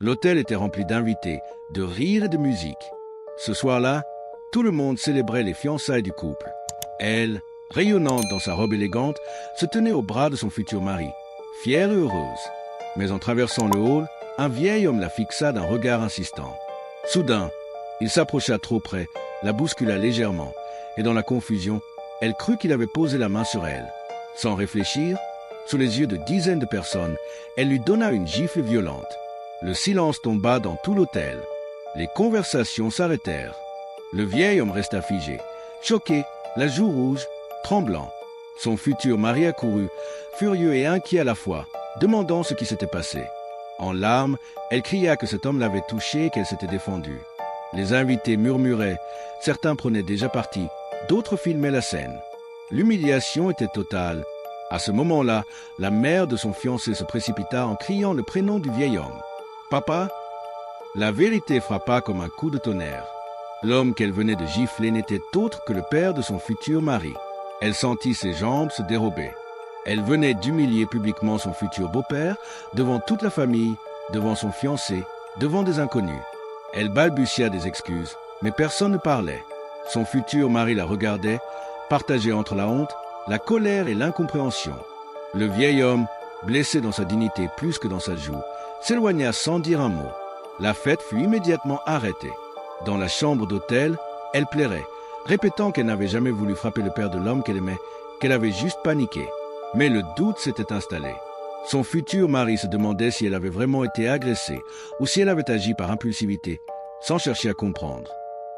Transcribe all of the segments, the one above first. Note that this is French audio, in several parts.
L'hôtel était rempli d'invités, de rires et de musique. Ce soir-là, tout le monde célébrait les fiançailles du couple. Elle, rayonnante dans sa robe élégante, se tenait au bras de son futur mari, fière et heureuse. Mais en traversant le hall, un vieil homme la fixa d'un regard insistant. Soudain, il s'approcha trop près, la bouscula légèrement, et dans la confusion, elle crut qu'il avait posé la main sur elle. Sans réfléchir, sous les yeux de dizaines de personnes, elle lui donna une gifle violente. Le silence tomba dans tout l'hôtel. Les conversations s'arrêtèrent. Le vieil homme resta figé, choqué, la joue rouge, tremblant. Son futur mari accourut, furieux et inquiet à la fois, demandant ce qui s'était passé. En larmes, elle cria que cet homme l'avait touchée et qu'elle s'était défendue. Les invités murmuraient, certains prenaient déjà parti, d'autres filmaient la scène. L'humiliation était totale. À ce moment-là, la mère de son fiancé se précipita en criant le prénom du vieil homme. « Papa ?» La vérité frappa comme un coup de tonnerre. L'homme qu'elle venait de gifler n'était autre que le père de son futur mari. Elle sentit ses jambes se dérober. Elle venait d'humilier publiquement son futur beau-père, devant toute la famille, devant son fiancé, devant des inconnus. Elle balbutia des excuses, mais personne ne parlait. Son futur mari la regardait, partagé entre la honte, la colère et l'incompréhension. Le vieil homme, blessé dans sa dignité plus que dans sa joue, s'éloigna sans dire un mot. La fête fut immédiatement arrêtée. Dans la chambre d'hôtel, elle plairait, répétant qu'elle n'avait jamais voulu frapper le père de l'homme qu'elle aimait, qu'elle avait juste paniqué. Mais le doute s'était installé. Son futur mari se demandait si elle avait vraiment été agressée ou si elle avait agi par impulsivité, sans chercher à comprendre.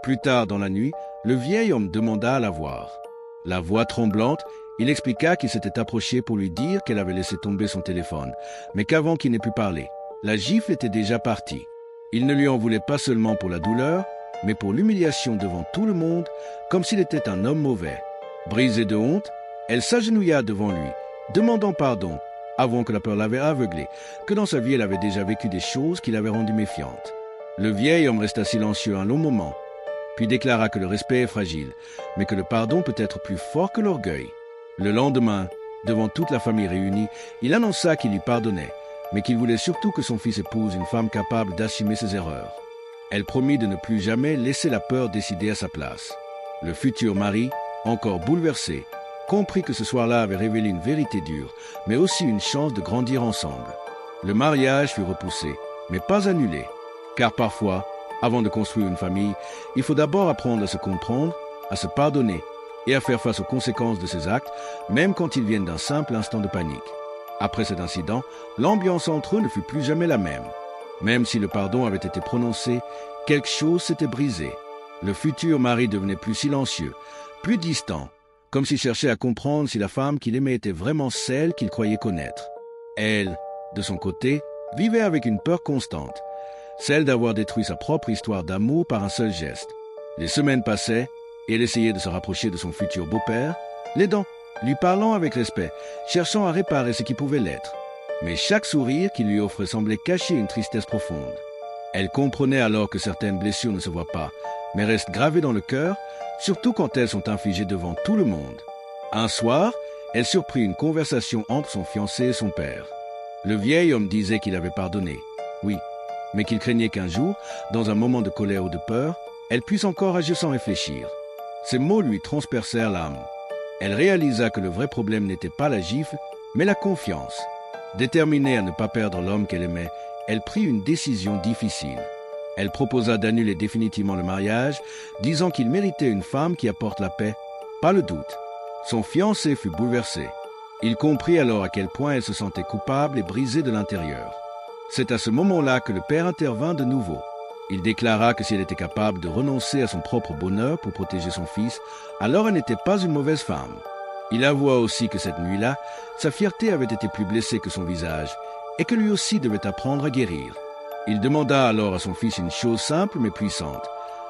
Plus tard dans la nuit, le vieil homme demanda à la voir. La voix tremblante, il expliqua qu'il s'était approché pour lui dire qu'elle avait laissé tomber son téléphone, mais qu'avant qu'il n'ait pu parler, la gifle était déjà partie. Il ne lui en voulait pas seulement pour la douleur, mais pour l'humiliation devant tout le monde, comme s'il était un homme mauvais. Brisée de honte, elle s'agenouilla devant lui, demandant pardon, avant que la peur l'avait aveuglée, que dans sa vie elle avait déjà vécu des choses qui l'avaient rendue méfiante. Le vieil homme resta silencieux un long moment, puis déclara que le respect est fragile, mais que le pardon peut être plus fort que l'orgueil. Le lendemain, devant toute la famille réunie, il annonça qu'il lui pardonnait, mais qu'il voulait surtout que son fils épouse une femme capable d'assumer ses erreurs. Elle promit de ne plus jamais laisser la peur décider à sa place. Le futur mari, encore bouleversé, comprit que ce soir-là avait révélé une vérité dure, mais aussi une chance de grandir ensemble. Le mariage fut repoussé, mais pas annulé, car parfois, avant de construire une famille, il faut d'abord apprendre à se comprendre, à se pardonner et à faire face aux conséquences de ses actes, même quand ils viennent d'un simple instant de panique. Après cet incident, l'ambiance entre eux ne fut plus jamais la même. Même si le pardon avait été prononcé, quelque chose s'était brisé. Le futur mari devenait plus silencieux, plus distant, comme s'il cherchait à comprendre si la femme qu'il aimait était vraiment celle qu'il croyait connaître. Elle, de son côté, vivait avec une peur constante, celle d'avoir détruit sa propre histoire d'amour par un seul geste. Les semaines passaient, et elle essayait de se rapprocher de son futur beau-père, l'aidant, lui parlant avec respect, cherchant à réparer ce qui pouvait l'être. Mais chaque sourire qu'il lui offrait semblait cacher une tristesse profonde. Elle comprenait alors que certaines blessures ne se voient pas, mais restent gravées dans le cœur, surtout quand elles sont infligées devant tout le monde. Un soir, elle surprit une conversation entre son fiancé et son père. Le vieil homme disait qu'il avait pardonné, oui, mais qu'il craignait qu'un jour, dans un moment de colère ou de peur, elle puisse encore agir sans réfléchir. Ces mots lui transpercèrent l'âme. Elle réalisa que le vrai problème n'était pas la gifle, mais la confiance. Déterminée à ne pas perdre l'homme qu'elle aimait, elle prit une décision difficile. Elle proposa d'annuler définitivement le mariage, disant qu'il méritait une femme qui apporte la paix, pas le doute. Son fiancé fut bouleversé. Il comprit alors à quel point elle se sentait coupable et brisée de l'intérieur. C'est à ce moment-là que le père intervint de nouveau. Il déclara que si elle était capable de renoncer à son propre bonheur pour protéger son fils, alors elle n'était pas une mauvaise femme. Il avoua aussi que cette nuit-là, sa fierté avait été plus blessée que son visage, et que lui aussi devait apprendre à guérir. Il demanda alors à son fils une chose simple mais puissante,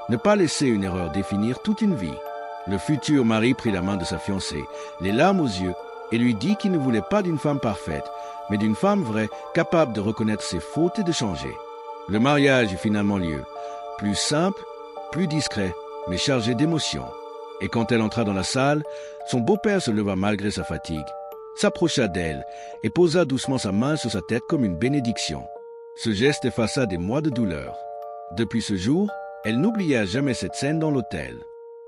ne pas laisser une erreur définir toute une vie. Le futur mari prit la main de sa fiancée, les larmes aux yeux, et lui dit qu'il ne voulait pas d'une femme parfaite, mais d'une femme vraie, capable de reconnaître ses fautes et de changer. Le mariage eut finalement lieu, plus simple, plus discret, mais chargé d'émotions. Et quand elle entra dans la salle, son beau-père se leva malgré sa fatigue, s'approcha d'elle et posa doucement sa main sur sa tête comme une bénédiction. Ce geste effaça des mois de douleur. Depuis ce jour, elle n'oublia jamais cette scène dans l'hôtel.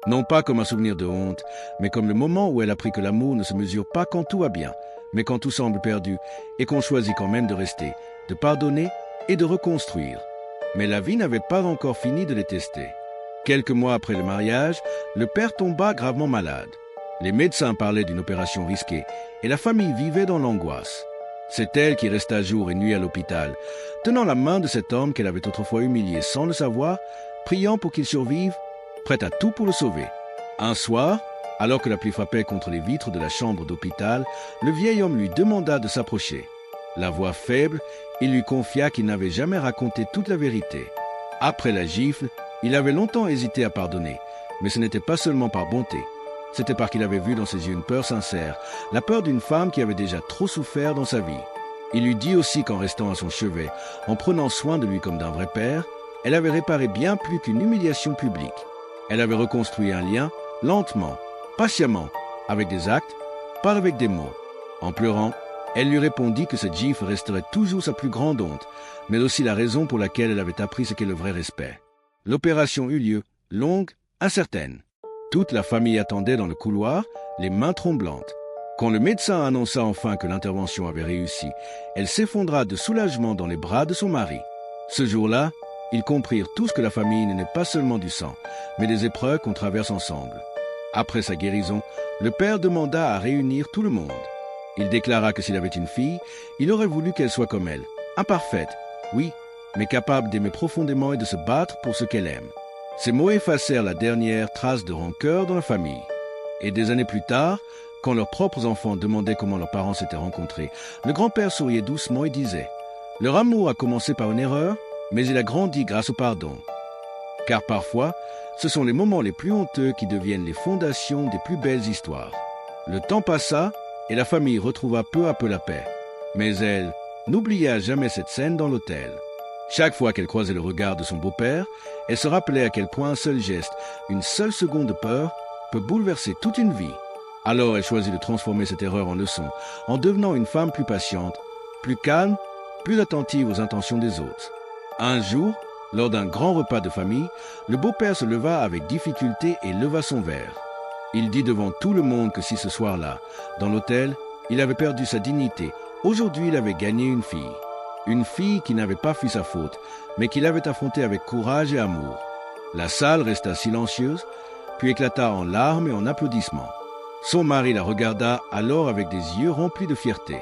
Non pas comme un souvenir de honte, mais comme le moment où elle apprit que l'amour ne se mesure pas quand tout va bien, mais quand tout semble perdu et qu'on choisit quand même de rester, de pardonner et de reconstruire. Mais la vie n'avait pas encore fini de les tester. Quelques mois après le mariage, le père tomba gravement malade. Les médecins parlaient d'une opération risquée et la famille vivait dans l'angoisse. C'est elle qui resta jour et nuit à l'hôpital, tenant la main de cet homme qu'elle avait autrefois humilié sans le savoir, priant pour qu'il survive, prête à tout pour le sauver. Un soir, alors que la pluie frappait contre les vitres de la chambre d'hôpital, le vieil homme lui demanda de s'approcher. La voix faible, il lui confia qu'il n'avait jamais raconté toute la vérité. Après la gifle, il avait longtemps hésité à pardonner, mais ce n'était pas seulement par bonté. C'était parce qu'il avait vu dans ses yeux une peur sincère, la peur d'une femme qui avait déjà trop souffert dans sa vie. Il lui dit aussi qu'en restant à son chevet, en prenant soin de lui comme d'un vrai père, elle avait réparé bien plus qu'une humiliation publique. Elle avait reconstruit un lien, lentement, patiemment, avec des actes, pas avec des mots. En pleurant, elle lui répondit que cette gifle resterait toujours sa plus grande honte, mais aussi la raison pour laquelle elle avait appris ce qu'est le vrai respect. L'opération eut lieu, longue, incertaine. Toute la famille attendait dans le couloir, les mains tremblantes. Quand le médecin annonça enfin que l'intervention avait réussi, elle s'effondra de soulagement dans les bras de son mari. Ce jour-là, ils comprirent tous que la famille n'est pas seulement du sang, mais des épreuves qu'on traverse ensemble. Après sa guérison, le père demanda à réunir tout le monde. Il déclara que s'il avait une fille, il aurait voulu qu'elle soit comme elle, imparfaite, oui, mais capable d'aimer profondément et de se battre pour ce qu'elle aime. Ces mots effacèrent la dernière trace de rancœur dans la famille. Et des années plus tard, quand leurs propres enfants demandaient comment leurs parents s'étaient rencontrés, le grand-père souriait doucement et disait « Leur amour a commencé par une erreur, mais il a grandi grâce au pardon. » Car parfois, ce sont les moments les plus honteux qui deviennent les fondations des plus belles histoires. Le temps passa et la famille retrouva peu à peu la paix. Mais elle n'oublia jamais cette scène dans l'hôtel. Chaque fois qu'elle croisait le regard de son beau-père, elle se rappelait à quel point un seul geste, une seule seconde de peur, peut bouleverser toute une vie. Alors elle choisit de transformer cette erreur en leçon, en devenant une femme plus patiente, plus calme, plus attentive aux intentions des autres. Un jour, lors d'un grand repas de famille, le beau-père se leva avec difficulté et leva son verre. Il dit devant tout le monde que si ce soir-là, dans l'hôtel, il avait perdu sa dignité, aujourd'hui il avait gagné une fille. Une fille qui n'avait pas fui sa faute, mais qu'il avait affrontée avec courage et amour. La salle resta silencieuse, puis éclata en larmes et en applaudissements. Son mari la regarda alors avec des yeux remplis de fierté.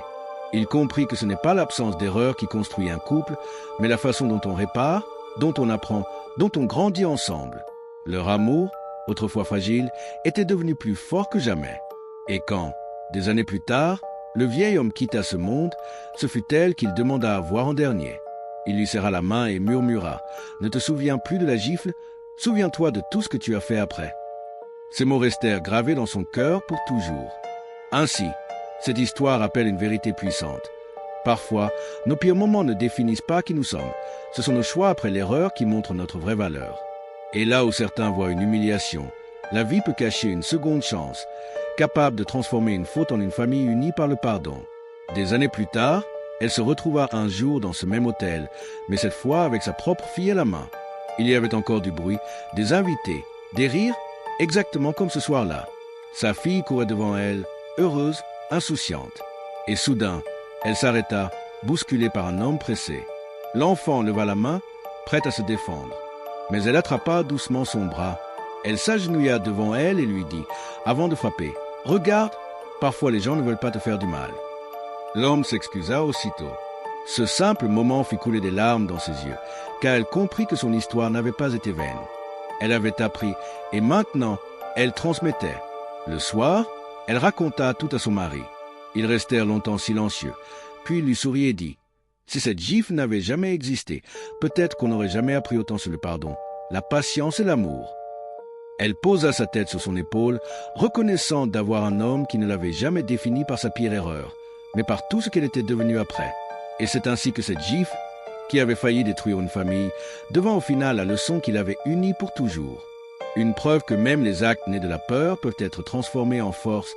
Il comprit que ce n'est pas l'absence d'erreur qui construit un couple, mais la façon dont on répare, dont on apprend, dont on grandit ensemble. Leur amour, autrefois fragile, était devenu plus fort que jamais. Et quand, des années plus tard, le vieil homme quitta ce monde, ce fut elle qu'il demanda à voir en dernier. Il lui serra la main et murmura « Ne te souviens plus de la gifle, souviens-toi de tout ce que tu as fait après. » Ces mots restèrent gravés dans son cœur pour toujours. Ainsi, cette histoire rappelle une vérité puissante. Parfois, nos pires moments ne définissent pas qui nous sommes. Ce sont nos choix après l'erreur qui montrent notre vraie valeur. Et là où certains voient une humiliation, la vie peut cacher une seconde chance, capable de transformer une faute en une famille unie par le pardon. Des années plus tard, elle se retrouva un jour dans ce même hôtel, mais cette fois avec sa propre fille à la main. Il y avait encore du bruit, des invités, des rires, exactement comme ce soir-là. Sa fille courait devant elle, heureuse, insouciante. Et soudain, elle s'arrêta, bousculée par un homme pressé. L'enfant leva la main, prête à se défendre. Mais elle attrapa doucement son bras. Elle s'agenouilla devant elle et lui dit, avant de frapper, « Regarde, parfois les gens ne veulent pas te faire du mal. » L'homme s'excusa aussitôt. Ce simple moment fit couler des larmes dans ses yeux, car elle comprit que son histoire n'avait pas été vaine. Elle avait appris, et maintenant, elle transmettait. Le soir, elle raconta tout à son mari. Ils restèrent longtemps silencieux, puis il lui sourit et dit, « Si cette gifle n'avait jamais existé, peut-être qu'on n'aurait jamais appris autant sur le pardon, la patience et l'amour. » Elle posa sa tête sur son épaule, reconnaissante d'avoir un homme qui ne l'avait jamais définie par sa pire erreur, mais par tout ce qu'elle était devenue après. Et c'est ainsi que cette gifle, qui avait failli détruire une famille, devint au final la leçon qui l'avait unie pour toujours. Une preuve que même les actes nés de la peur peuvent être transformés en force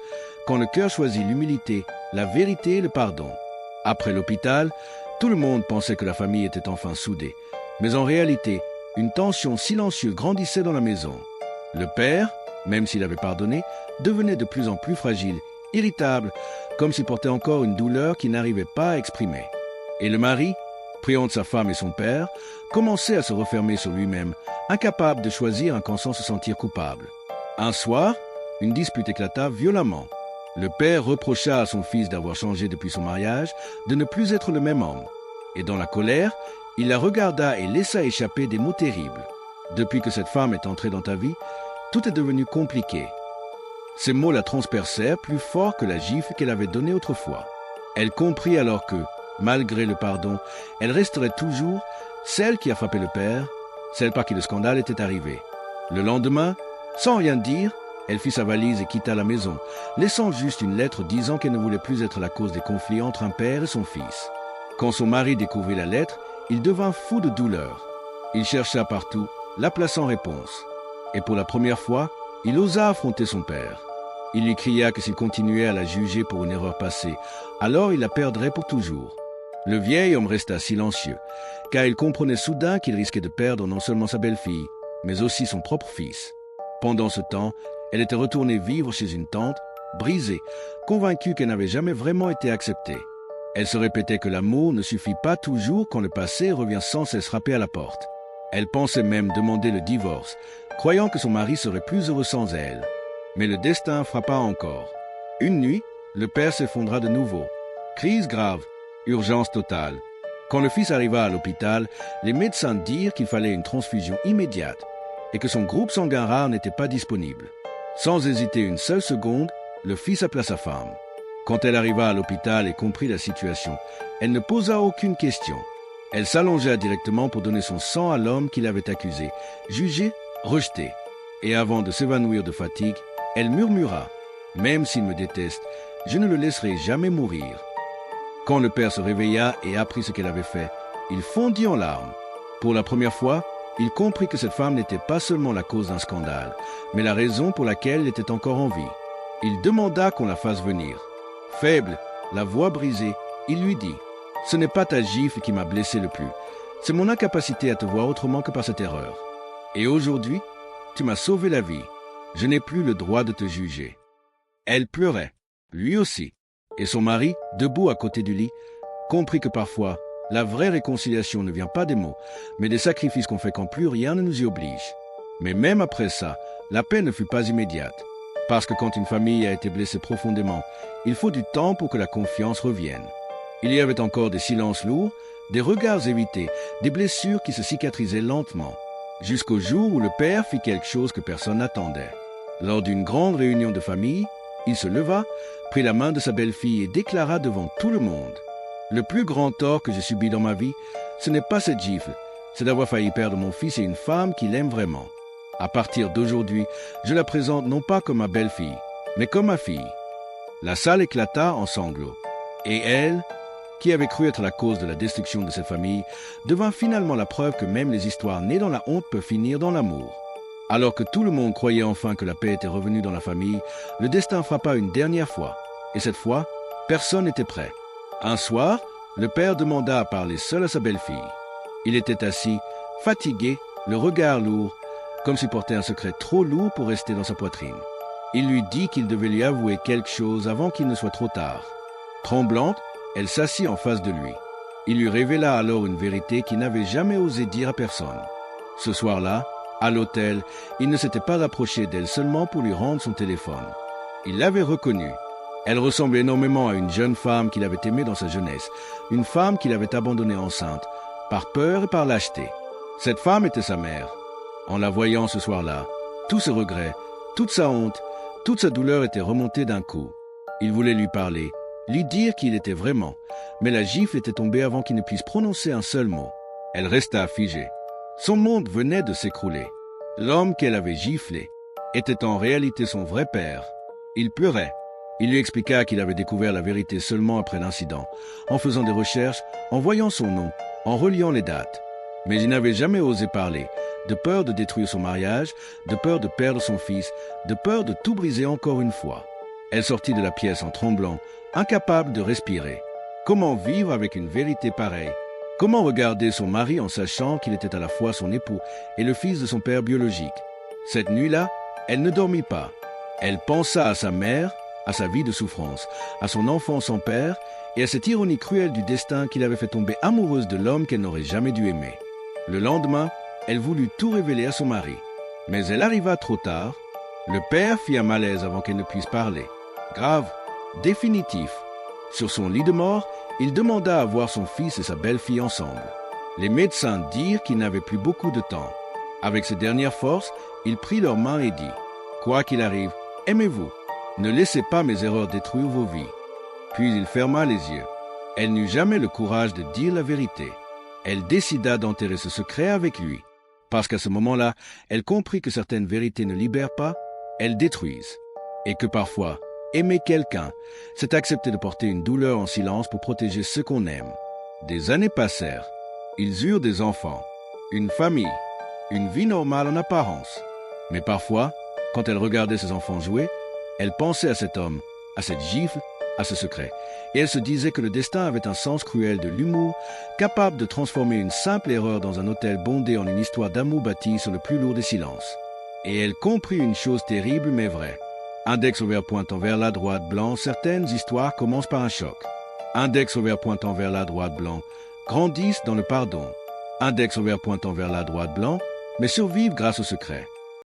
quand le cœur choisit l'humilité, la vérité et le pardon. Après l'hôpital, Tout le monde pensait que la famille était enfin soudée, mais en réalité, une tension silencieuse grandissait dans la maison. Le père, même s'il avait pardonné, devenait de plus en plus fragile, irritable, comme s'il portait encore une douleur qu'il n'arrivait pas à exprimer. Et le mari, priant de sa femme et son père, commençait à se refermer sur lui-même, incapable de choisir un sans se sentir coupable. Un soir, une dispute éclata violemment. Le père reprocha à son fils d'avoir changé depuis son mariage, de ne plus être le même homme. Et dans la colère, il la regarda et laissa échapper des mots terribles. Depuis que cette femme est entrée dans ta vie, tout est devenu compliqué. Ces mots la transpercèrent plus fort que la gifle qu'elle avait donnée autrefois. Elle comprit alors que, malgré le pardon, elle resterait toujours celle qui a frappé le père, celle par qui le scandale était arrivé. Le lendemain, sans rien dire, elle fit sa valise et quitta la maison, laissant juste une lettre disant qu'elle ne voulait plus être la cause des conflits entre un père et son fils. Quand son mari découvrit la lettre, il devint fou de douleur. Il chercha partout, l'appela sans réponse. Et pour la première fois, il osa affronter son père. Il lui cria que s'il continuait à la juger pour une erreur passée, alors il la perdrait pour toujours. Le vieil homme resta silencieux, car il comprenait soudain qu'il risquait de perdre non seulement sa belle-fille, mais aussi son propre fils. Pendant ce temps, elle était retournée vivre chez une tante, brisée, convaincue qu'elle n'avait jamais vraiment été acceptée. Elle se répétait que l'amour ne suffit pas toujours quand le passé revient sans cesse frapper à la porte. Elle pensait même demander le divorce, croyant que son mari serait plus heureux sans elle. Mais le destin frappa encore. Une nuit, le père s'effondra de nouveau. Crise grave, urgence totale. Quand le fils arriva à l'hôpital, les médecins dirent qu'il fallait une transfusion immédiate et que son groupe sanguin rare n'était pas disponible. Sans hésiter une seule seconde, le fils appela sa femme. Quand elle arriva à l'hôpital et comprit la situation, elle ne posa aucune question. Elle s'allongea directement pour donner son sang à l'homme qui l'avait accusé, jugé, rejeté. Et avant de s'évanouir de fatigue, elle murmura « Même s'il me déteste, je ne le laisserai jamais mourir. » Quand le père se réveilla et apprit ce qu'elle avait fait, il fondit en larmes. Pour la première fois, il comprit que cette femme n'était pas seulement la cause d'un scandale, mais la raison pour laquelle elle était encore en vie. Il demanda qu'on la fasse venir. Faible, la voix brisée, il lui dit « Ce n'est pas ta gifle qui m'a blessé le plus, c'est mon incapacité à te voir autrement que par cette erreur. Et aujourd'hui, tu m'as sauvé la vie. Je n'ai plus le droit de te juger. » Elle pleurait, lui aussi, et son mari, debout à côté du lit, comprit que parfois, la vraie réconciliation ne vient pas des mots, mais des sacrifices qu'on fait quand plus rien ne nous y oblige. Mais même après ça, la paix ne fut pas immédiate. Parce que quand une famille a été blessée profondément, il faut du temps pour que la confiance revienne. Il y avait encore des silences lourds, des regards évités, des blessures qui se cicatrisaient lentement, jusqu'au jour où le père fit quelque chose que personne n'attendait. Lors d'une grande réunion de famille, il se leva, prit la main de sa belle-fille et déclara devant tout le monde « Le plus grand tort que j'ai subi dans ma vie, ce n'est pas cette gifle, c'est d'avoir failli perdre mon fils et une femme qu'il aime vraiment. À partir d'aujourd'hui, je la présente non pas comme ma belle-fille, mais comme ma fille. » La salle éclata en sanglots. Et elle, qui avait cru être la cause de la destruction de cette famille, devint finalement la preuve que même les histoires nées dans la honte peuvent finir dans l'amour. Alors que tout le monde croyait enfin que la paix était revenue dans la famille, le destin frappa une dernière fois. Et cette fois, personne n'était prêt. Un soir, le père demanda à parler seul à sa belle-fille. Il était assis, fatigué, le regard lourd, comme s'il portait un secret trop lourd pour rester dans sa poitrine. Il lui dit qu'il devait lui avouer quelque chose avant qu'il ne soit trop tard. Tremblante, elle s'assit en face de lui. Il lui révéla alors une vérité qu'il n'avait jamais osé dire à personne. Ce soir-là, à l'hôtel, il ne s'était pas approché d'elle seulement pour lui rendre son téléphone. Il l'avait reconnue. Elle ressemblait énormément à une jeune femme qu'il avait aimée dans sa jeunesse, une femme qu'il avait abandonnée enceinte, par peur et par lâcheté. Cette femme était sa mère. En la voyant ce soir-là, tous ses regrets, toute sa honte, toute sa douleur étaient remontées d'un coup. Il voulait lui parler, lui dire qui il était vraiment, mais la gifle était tombée avant qu'il ne puisse prononcer un seul mot. Elle resta figée. Son monde venait de s'écrouler. L'homme qu'elle avait giflé était en réalité son vrai père. Il pleurait. Il lui expliqua qu'il avait découvert la vérité seulement après l'incident, en faisant des recherches, en voyant son nom, en reliant les dates. Mais il n'avait jamais osé parler, de peur de détruire son mariage, de peur de perdre son fils, de peur de tout briser encore une fois. Elle sortit de la pièce en tremblant, incapable de respirer. Comment vivre avec une vérité pareille? Comment regarder son mari en sachant qu'il était à la fois son époux et le fils de son père biologique? Cette nuit-là, elle ne dormit pas. Elle pensa à sa mère, à sa vie de souffrance, à son enfant sans père et à cette ironie cruelle du destin qui l'avait fait tomber amoureuse de l'homme qu'elle n'aurait jamais dû aimer. Le lendemain, elle voulut tout révéler à son mari. Mais elle arriva trop tard. Le père fit un malaise avant qu'elle ne puisse parler. Grave, définitif. Sur son lit de mort, il demanda à voir son fils et sa belle-fille ensemble. Les médecins dirent qu'il n'avait plus beaucoup de temps. Avec ses dernières forces, il prit leurs mains et dit « Quoi qu'il arrive, aimez-vous. Ne laissez pas mes erreurs détruire vos vies. » Puis il ferma les yeux. Elle n'eut jamais le courage de dire la vérité. Elle décida d'enterrer ce secret avec lui. Parce qu'à ce moment-là, elle comprit que certaines vérités ne libèrent pas, elles détruisent. Et que parfois, aimer quelqu'un, c'est accepter de porter une douleur en silence pour protéger ceux qu'on aime. Des années passèrent. Ils eurent des enfants, une famille, une vie normale en apparence. Mais parfois, quand elle regardait ses enfants jouer, elle pensait à cet homme, à cette gifle, à ce secret. Et elle se disait que le destin avait un sens cruel de l'humour, capable de transformer une simple erreur dans un hôtel bondé en une histoire d'amour bâtie sur le plus lourd des silences. Et elle comprit une chose terrible mais vraie. Index au vert pointant vers la droite blanc, certaines histoires commencent par un choc. Index au vert pointant vers la droite blanc grandissent dans le pardon. Index au vert pointant vers la droite blanc, mais survivent grâce au secret.